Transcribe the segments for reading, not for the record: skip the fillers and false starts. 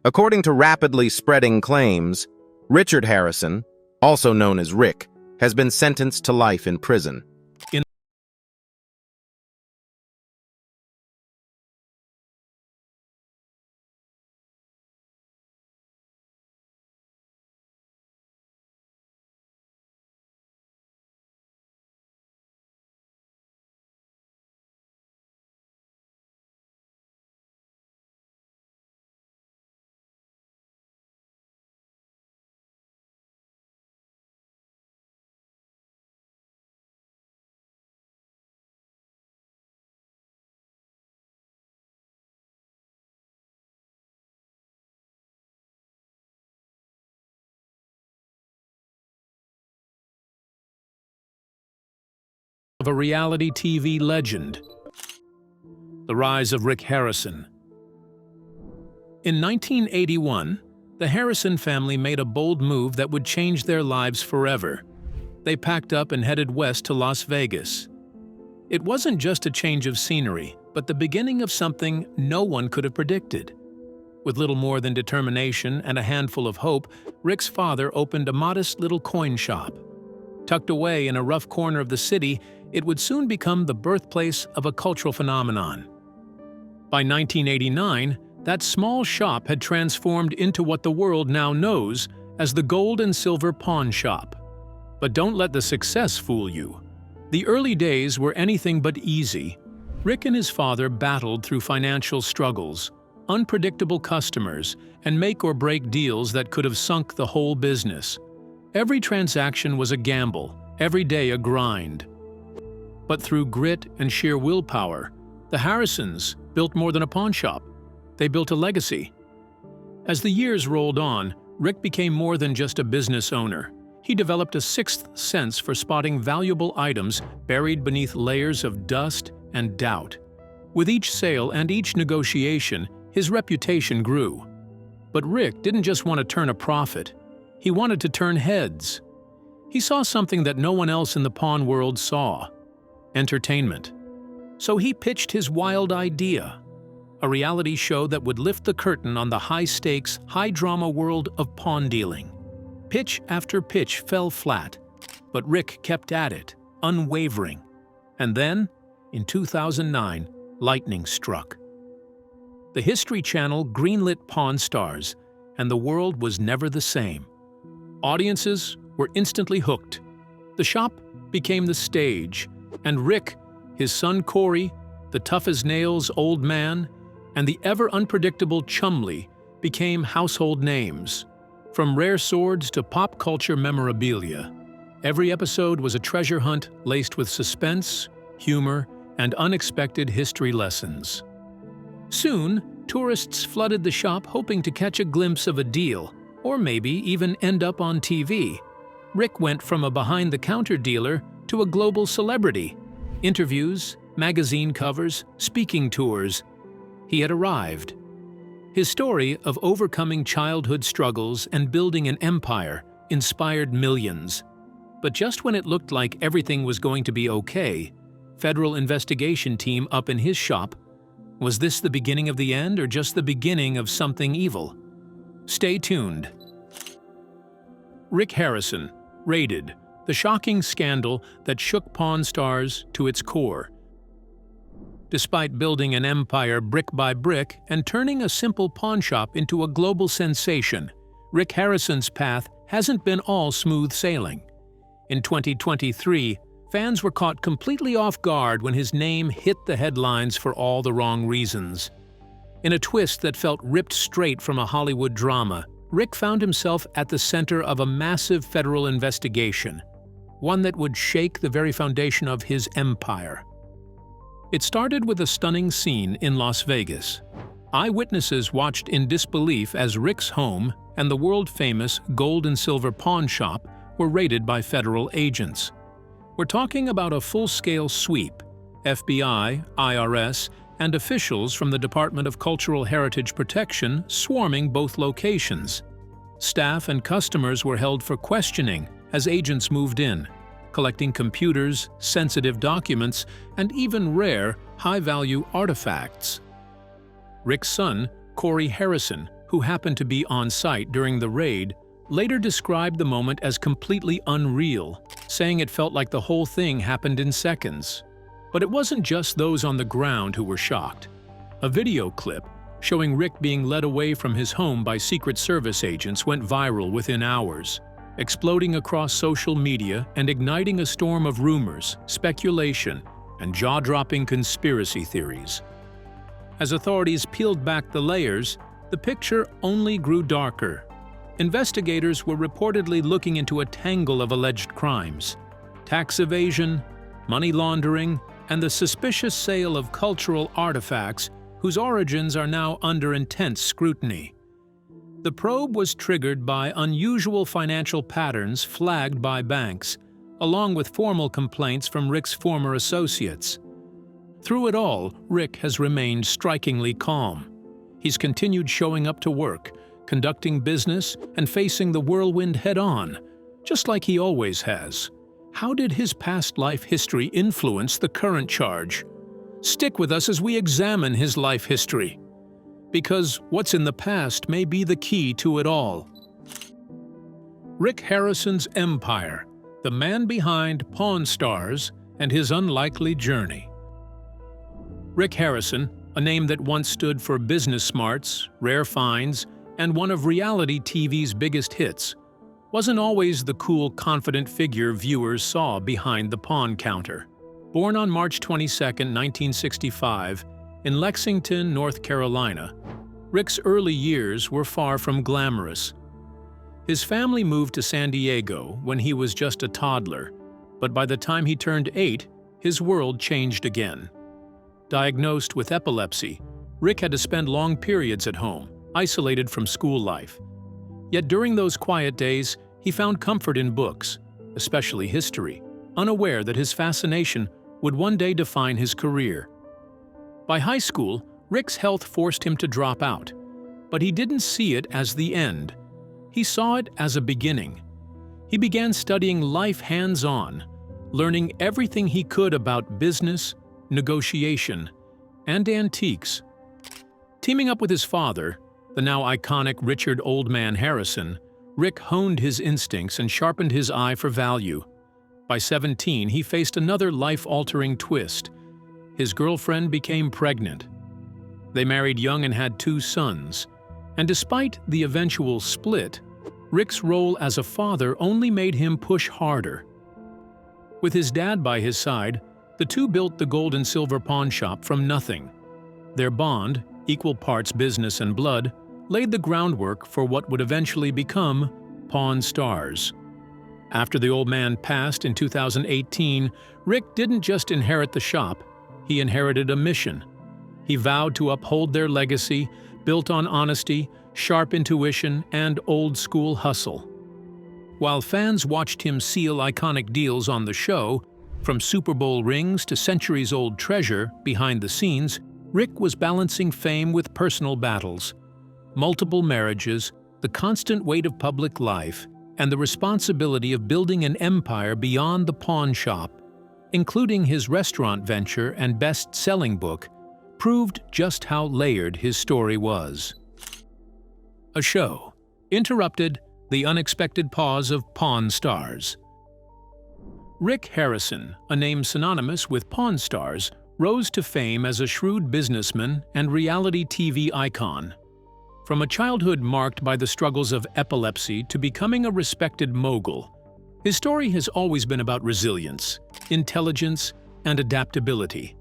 According to rapidly spreading claims, Richard Harrison, also known as Rick, has been sentenced to life in prison. Of a reality TV legend. The rise of Rick Harrison. In 1981, the Harrison family made a bold move that would change their lives forever. They packed up and headed west to Las Vegas. It wasn't just a change of scenery, but the beginning of something no one could have predicted. With little more than determination and a handful of hope, Rick's father opened a modest little coin shop. Tucked away in a rough corner of the city, it would soon become the birthplace of a cultural phenomenon. By 1989, that small shop had transformed into what the world now knows as the gold and silver pawn shop. But don't let the success fool you. The early days were anything but easy. Rick and his father battled through financial struggles, unpredictable customers, and make-or-break deals that could have sunk the whole business. Every transaction was a gamble, every day a grind. But through grit and sheer willpower, the Harrisons built more than a pawn shop. They built a legacy. As the years rolled on, Rick became more than just a business owner. He developed a sixth sense for spotting valuable items buried beneath layers of dust and doubt. With each sale and each negotiation, his reputation grew. But Rick didn't just want to turn a profit. He wanted to turn heads. He saw something that no one else in the pawn world saw: entertainment. So he pitched his wild idea, a reality show that would lift the curtain on the high-stakes, high-drama world of pawn dealing. Pitch after pitch fell flat, but Rick kept at it, unwavering. And then, in 2009, lightning struck. The History Channel greenlit Pawn Stars, and the world was never the same. Audiences were instantly hooked. The shop became the stage, and Rick, his son Corey, the tough-as-nails old man, and the ever-unpredictable Chumley became household names. From rare swords to pop-culture memorabilia, every episode was a treasure hunt laced with suspense, humor, and unexpected history lessons. Soon, tourists flooded the shop hoping to catch a glimpse of a deal, or maybe even end up on TV. Rick went from a behind-the-counter dealer to a global celebrity. Interviews, magazine covers, speaking tours. He had arrived. His story of overcoming childhood struggles and building an empire inspired millions. But just when it looked like everything was going to be okay, federal investigation team up in his shop. Was this the beginning of the end or just the beginning of something evil? Stay tuned. Rick Harrison, raided, the shocking scandal that shook Pawn Stars to its core. Despite building an empire brick by brick and turning a simple pawn shop into a global sensation, Rick Harrison's path hasn't been all smooth sailing. In 2023, fans were caught completely off guard when his name hit the headlines for all the wrong reasons. In a twist that felt ripped straight from a Hollywood drama, Rick found himself at the center of a massive federal investigation, one that would shake the very foundation of his empire. It started with a stunning scene in Las Vegas. Eyewitnesses watched in disbelief as Rick's home and the world-famous gold and silver pawn shop were raided by federal agents. We're talking about a full-scale sweep. FBI, IRS, and officials from the Department of Cultural Heritage Protection swarming both locations. Staff and customers were held for questioning as agents moved in, collecting computers, sensitive documents, and even rare, high-value artifacts. Rick's son, Corey Harrison, who happened to be on site during the raid, later described the moment as completely unreal, saying it felt like the whole thing happened in seconds. But it wasn't just those on the ground who were shocked. A video clip showing Rick being led away from his home by Secret Service agents went viral within hours, exploding across social media and igniting a storm of rumors, speculation, and jaw-dropping conspiracy theories. As authorities peeled back the layers, the picture only grew darker. Investigators were reportedly looking into a tangle of alleged crimes: tax evasion, money laundering, and the suspicious sale of cultural artifacts whose origins are now under intense scrutiny. The probe was triggered by unusual financial patterns flagged by banks, along with formal complaints from Rick's former associates. Through it all, Rick has remained strikingly calm. He's continued showing up to work, conducting business, and facing the whirlwind head-on, just like he always has. How did his past life history influence the current charge? Stick with us as we examine his life history, because what's in the past may be the key to it all. Rick Harrison's empire, the man behind Pawn Stars and his unlikely journey. Rick Harrison, a name that once stood for business smarts, rare finds, and one of reality TV's biggest hits, wasn't always the cool, confident figure viewers saw behind the pawn counter. Born on March 22, 1965, in Lexington, North Carolina, Rick's early years were far from glamorous. His family moved to San Diego when he was just a toddler, but by the time he turned 8, his world changed again. Diagnosed with epilepsy, Rick had to spend long periods at home, isolated from school life. Yet during those quiet days, he found comfort in books, especially history, unaware that his fascination would one day define his career. By high school, Rick's health forced him to drop out, but he didn't see it as the end. He saw it as a beginning. He began studying life hands-on, learning everything he could about business, negotiation, and antiques. Teaming up with his father, the now iconic Richard "Old Man" Harrison, Rick honed his instincts and sharpened his eye for value. By 17, he faced another life-altering twist. His girlfriend became pregnant. They married young and had 2 sons. And despite the eventual split, Rick's role as a father only made him push harder. With his dad by his side, the two built the gold and silver pawn shop from nothing. Their bond, equal parts business and blood, laid the groundwork for what would eventually become Pawn Stars. After the old man passed in 2018, Rick didn't just inherit the shop, he inherited a mission. He vowed to uphold their legacy, built on honesty, sharp intuition, and old-school hustle. While fans watched him seal iconic deals on the show, from Super Bowl rings to centuries-old treasure behind the scenes, Rick was balancing fame with personal battles, multiple marriages, the constant weight of public life, and the responsibility of building an empire beyond the pawn shop, including his restaurant venture and best-selling book, proved just how layered his story was. A show interrupted the unexpected pause of Pawn Stars. Rick Harrison, a name synonymous with Pawn Stars, rose to fame as a shrewd businessman and reality TV icon. From a childhood marked by the struggles of epilepsy to becoming a respected mogul, his story has always been about resilience, intelligence, and adaptability.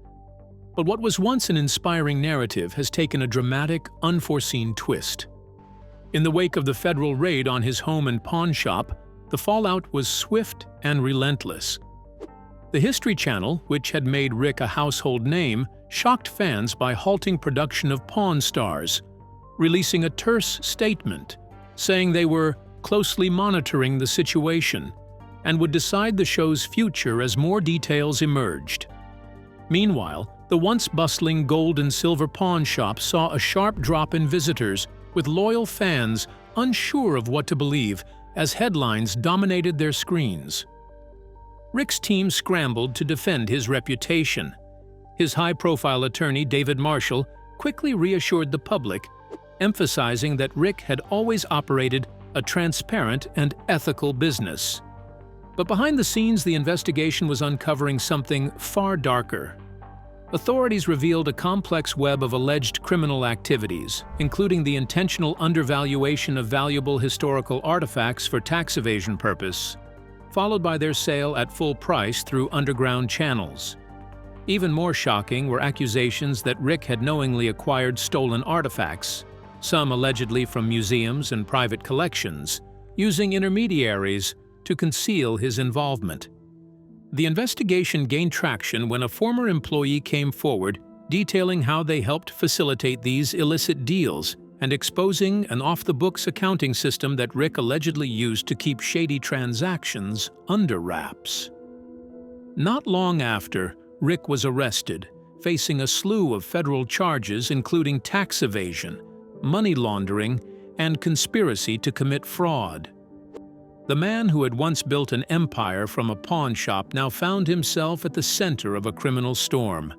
But what was once an inspiring narrative has taken a dramatic, unforeseen twist. In the wake of the federal raid on his home and pawn shop, the fallout was swift and relentless. The History Channel, which had made Rick a household name, shocked fans by halting production of Pawn Stars, releasing a terse statement saying they were closely monitoring the situation and would decide the show's future as more details emerged. Meanwhile, the once bustling gold and silver pawn shop saw a sharp drop in visitors, with loyal fans unsure of what to believe as headlines dominated their screens. Rick's team scrambled to defend his reputation. His high-profile attorney, David Marshall, quickly reassured the public, emphasizing that Rick had always operated a transparent and ethical business. But behind the scenes, the investigation was uncovering something far darker. Authorities revealed a complex web of alleged criminal activities, including the intentional undervaluation of valuable historical artifacts for tax evasion purpose, followed by their sale at full price through underground channels. Even more shocking were accusations that Rick had knowingly acquired stolen artifacts, some allegedly from museums and private collections, using intermediaries to conceal his involvement. The investigation gained traction when a former employee came forward detailing how they helped facilitate these illicit deals and exposing an off-the-books accounting system that Rick allegedly used to keep shady transactions under wraps. Not long after, Rick was arrested, facing a slew of federal charges including tax evasion, money laundering, and conspiracy to commit fraud. The man who had once built an empire from a pawn shop now found himself at the center of a criminal storm.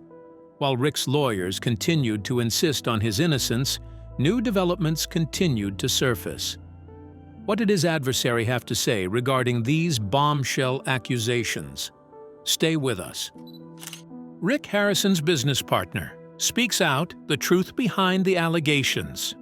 While Rick's lawyers continued to insist on his innocence, new developments continued to surface. What did his adversary have to say regarding these bombshell accusations? Stay with us. Rick Harrison's business partner speaks out the truth behind the allegations.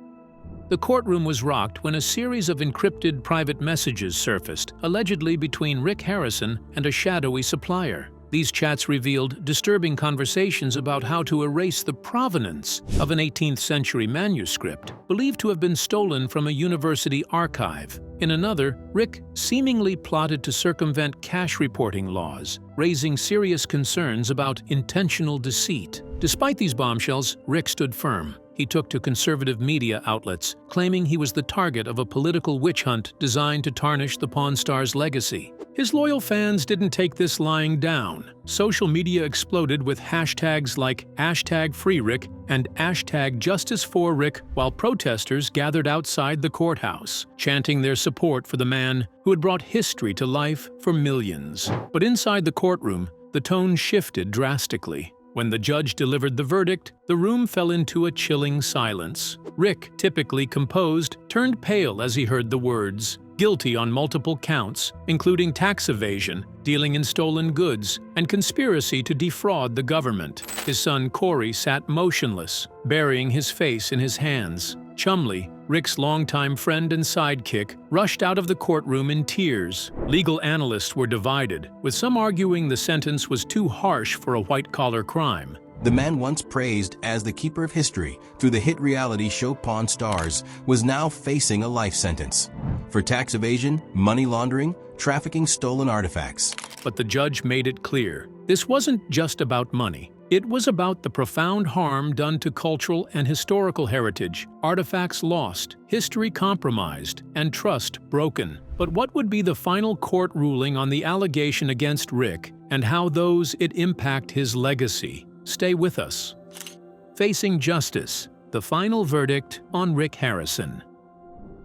The courtroom was rocked when a series of encrypted private messages surfaced, allegedly between Rick Harrison and a shadowy supplier. These chats revealed disturbing conversations about how to erase the provenance of an 18th-century manuscript, believed to have been stolen from a university archive. In another, Rick seemingly plotted to circumvent cash reporting laws, raising serious concerns about intentional deceit. Despite these bombshells, Rick stood firm. He took to conservative media outlets, claiming he was the target of a political witch hunt designed to tarnish the Pawn Star's legacy. His loyal fans didn't take this lying down. Social media exploded with hashtags like #FreeRick and #JusticeForRick, while protesters gathered outside the courthouse, chanting their support for the man who had brought history to life for millions. But inside the courtroom, the tone shifted drastically. When the judge delivered the verdict, the room fell into a chilling silence. Rick, typically composed, turned pale as he heard the words, guilty on multiple counts, including tax evasion, dealing in stolen goods, and conspiracy to defraud the government. His son Corey sat motionless, burying his face in his hands. Chumley, Rick's longtime friend and sidekick, rushed out of the courtroom in tears. Legal analysts were divided, with some arguing the sentence was too harsh for a white-collar crime. The man once praised as the keeper of history through the hit reality show Pawn Stars was now facing a life sentence for tax evasion, money laundering, trafficking stolen artifacts. But the judge made it clear, this wasn't just about money. It was about the profound harm done to cultural and historical heritage, artifacts lost, history compromised, and trust broken. But what would be the final court ruling on the allegation against Rick, and how those it impact his legacy? Stay with us. Facing justice, the final verdict on Rick Harrison.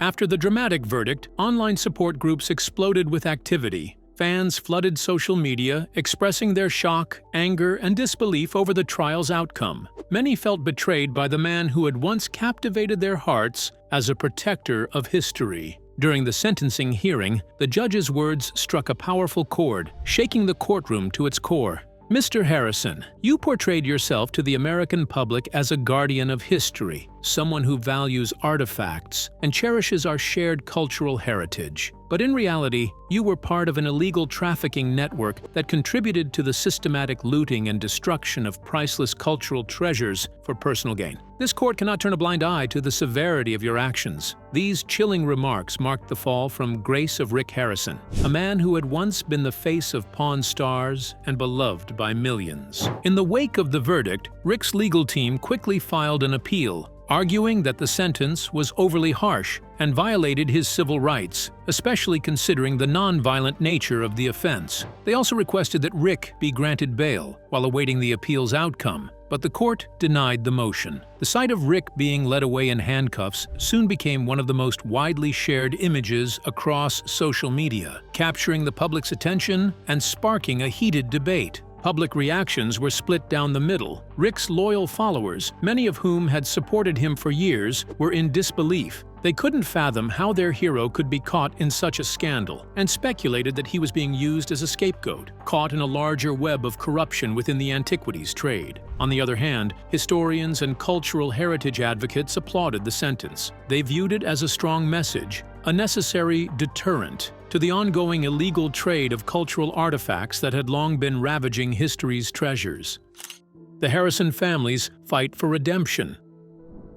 After the dramatic verdict, online support groups exploded with activity. Fans flooded social media, expressing their shock, anger, and disbelief over the trial's outcome. Many felt betrayed by the man who had once captivated their hearts as a protector of history. During the sentencing hearing, the judge's words struck a powerful chord, shaking the courtroom to its core. Mr. Harrison, you portrayed yourself to the American public as a guardian of history, someone who values artifacts and cherishes our shared cultural heritage. But in reality, you were part of an illegal trafficking network that contributed to the systematic looting and destruction of priceless cultural treasures for personal gain. This court cannot turn a blind eye to the severity of your actions. These chilling remarks marked the fall from grace of Rick Harrison, a man who had once been the face of Pawn Stars and beloved by millions. In the wake of the verdict, Rick's legal team quickly filed an appeal, arguing that the sentence was overly harsh and violated his civil rights, especially considering the non-violent nature of the offense. They also requested that Rick be granted bail while awaiting the appeal's outcome, but the court denied the motion. The sight of Rick being led away in handcuffs soon became one of the most widely shared images across social media, capturing the public's attention and sparking a heated debate. Public reactions were split down the middle. Rick's loyal followers, many of whom had supported him for years, were in disbelief. They couldn't fathom how their hero could be caught in such a scandal, and speculated that he was being used as a scapegoat, caught in a larger web of corruption within the antiquities trade. On the other hand, historians and cultural heritage advocates applauded the sentence. They viewed it as a strong message, a necessary deterrent to the ongoing illegal trade of cultural artifacts that had long been ravaging history's treasures. The Harrison family's fight for redemption.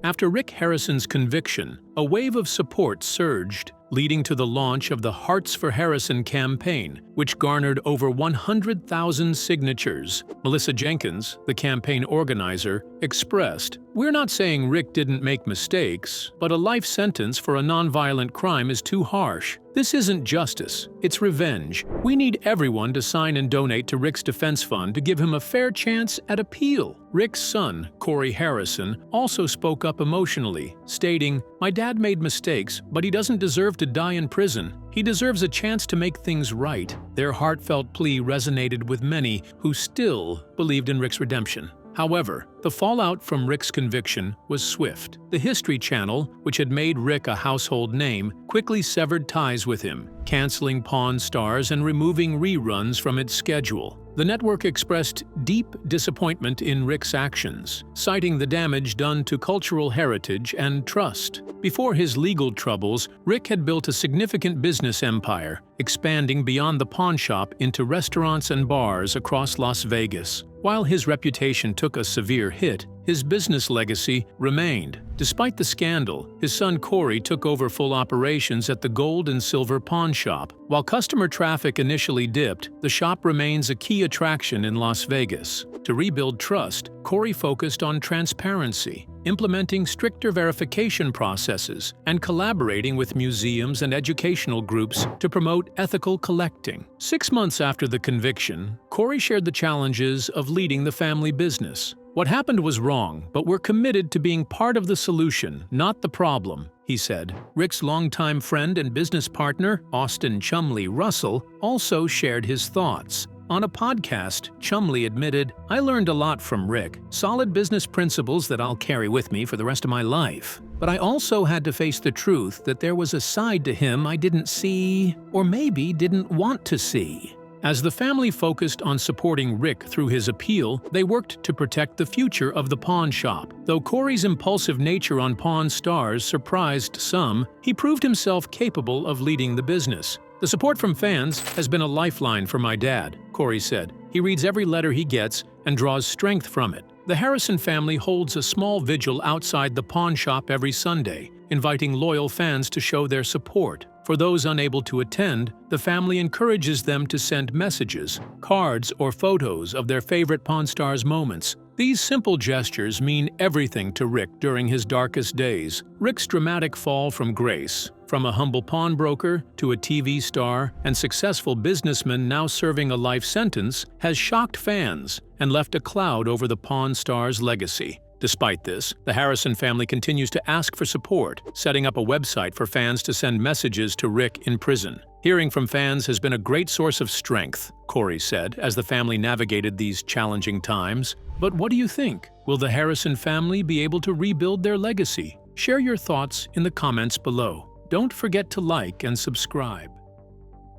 After Rick Harrison's conviction, a wave of support surged, leading to the launch of the Hearts for Harrison campaign, which garnered over 100,000 signatures. Melissa Jenkins, the campaign organizer, expressed, "We're not saying Rick didn't make mistakes, but a life sentence for a nonviolent crime is too harsh. This isn't justice, it's revenge. We need everyone to sign and donate to Rick's defense fund to give him a fair chance at appeal." Rick's son, Corey Harrison, also spoke up emotionally, stating, "My dad made mistakes, but he doesn't deserve to die in prison. He deserves a chance to make things right." Their heartfelt plea resonated with many who still believed in Rick's redemption. However, the fallout from Rick's conviction was swift. The History Channel, which had made Rick a household name, quickly severed ties with him, canceling Pawn Stars and removing reruns from its schedule. The network expressed deep disappointment in Rick's actions, citing the damage done to cultural heritage and trust. Before his legal troubles, Rick had built a significant business empire, expanding beyond the pawn shop into restaurants and bars across Las Vegas. While his reputation took a severe hit, his business legacy remained. Despite the scandal, his son Corey took over full operations at the gold and silver pawn shop. While customer traffic initially dipped, the shop remains a key attraction in Las Vegas. To rebuild trust, Corey focused on transparency, implementing stricter verification processes, and collaborating with museums and educational groups to promote ethical collecting. 6 months after the conviction, Corey shared the challenges of leading the family business. "What happened was wrong, but we're committed to being part of the solution, not the problem," he said. Rick's longtime friend and business partner, Austin "Chumley" Russell, also shared his thoughts. On a podcast, Chumley admitted, "I learned a lot from Rick, solid business principles that I'll carry with me for the rest of my life. But I also had to face the truth that there was a side to him I didn't see, or maybe didn't want to see." As the family focused on supporting Rick through his appeal, they worked to protect the future of the pawn shop. Though Corey's impulsive nature on Pawn Stars surprised some, he proved himself capable of leading the business. "The support from fans has been a lifeline for my dad," Corey said. "He reads every letter he gets and draws strength from it." The Harrison family holds a small vigil outside the pawn shop every Sunday, inviting loyal fans to show their support. For those unable to attend, the family encourages them to send messages, cards, or photos of their favorite Pawn Stars moments. These simple gestures mean everything to Rick during his darkest days. Rick's dramatic fall from grace, from a humble pawnbroker to a TV star and successful businessman now serving a life sentence, has shocked fans and left a cloud over the Pawn Stars' legacy. Despite this, the Harrison family continues to ask for support, setting up a website for fans to send messages to Rick in prison. "Hearing from fans has been a great source of strength," Corey said, as the family navigated these challenging times. But what do you think? Will the Harrison family be able to rebuild their legacy? Share your thoughts in the comments below. Don't forget to like and subscribe.